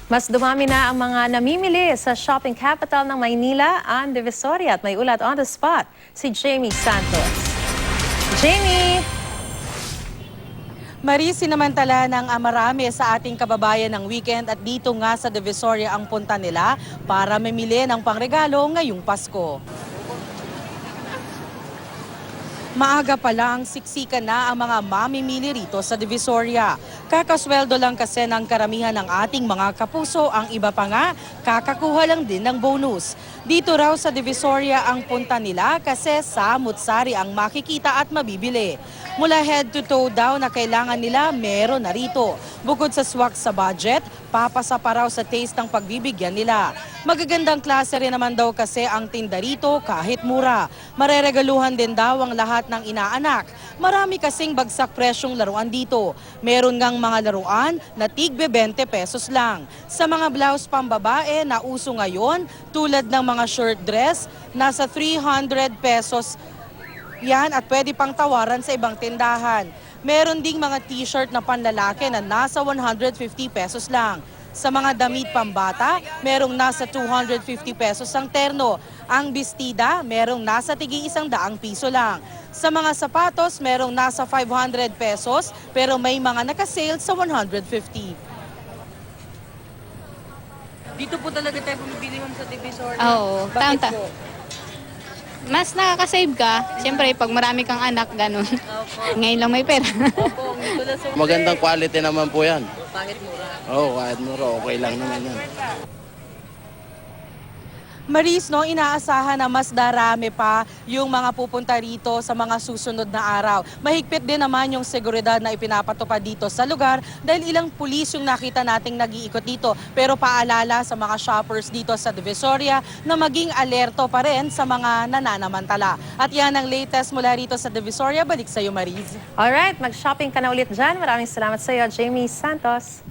Mas dumami na ang mga namimili sa shopping capital ng Maynila, ang Divisoria, at may ulat on the spot si Jamie Santos. Jamie! Maris, sinamantala ng marami sa ating kababayan ng weekend at dito nga sa Divisoria ang punta nila para mamili ng pangregalo ngayong Pasko. Maaga pa lang, siksikan na ang mga mamimili rito sa Divisoria. Kakasweldo lang kasi ng karamihan ng ating mga kapuso, ang iba pa nga, kakakuha lang din ng bonus. Dito raw sa Divisoria ang punta nila kasi samut-sari ang makikita at mabibili. Mula head to toe daw na kailangan nila, meron na rito. Bukod sa swak sa budget, papasa pa raw sa taste ng pagbibigyan nila. Magagandang klase rin naman daw kasi ang tinda rito kahit mura. Mareregaluhan din daw ang lahat ng inaanak. Marami kasing bagsak presyong laruan dito. Meron ngang mga laruan na tigbe 20 pesos lang. Sa mga blouse pambabae na uso ngayon, tulad ng mga shirt dress, nasa 300 pesos yan at pwede pang tawaran sa ibang tindahan. Meron ding mga t-shirt na panlalaki na nasa 150 pesos lang. Sa mga damit pambata, merong nasa 250 pesos ang terno. Ang bestida, merong nasa tiging 100 piso lang. Sa mga sapatos, merong nasa 500 pesos pero may mga nakasale sa 150. Dito po talaga tayo bumibili sa Divisoria? Oo, Bakit tama. po? Mas nakaka-save ka. Siyempre, pag marami kang anak, ganun. Ngayon lang may pera. Opo, dito na sa Magandang quality naman po yan. kahit mura. Oo, kahit mura, okay lang naman yan. Maris, no, inaasahan na mas darami pa yung mga pupunta rito sa mga susunod na araw. Mahigpit din naman yung seguridad na ipinapatupad dito sa lugar dahil ilang pulis yung nakita nating nag-iikot dito. Pero paalala sa mga shoppers dito sa Divisoria na maging alerto pa rin sa mga nananamantala. At yan ang latest mula rito sa Divisoria. Balik sa iyo, Maris. Alright, mag-shopping ka na ulit dyan. Maraming salamat sa iyo, Jamie Santos.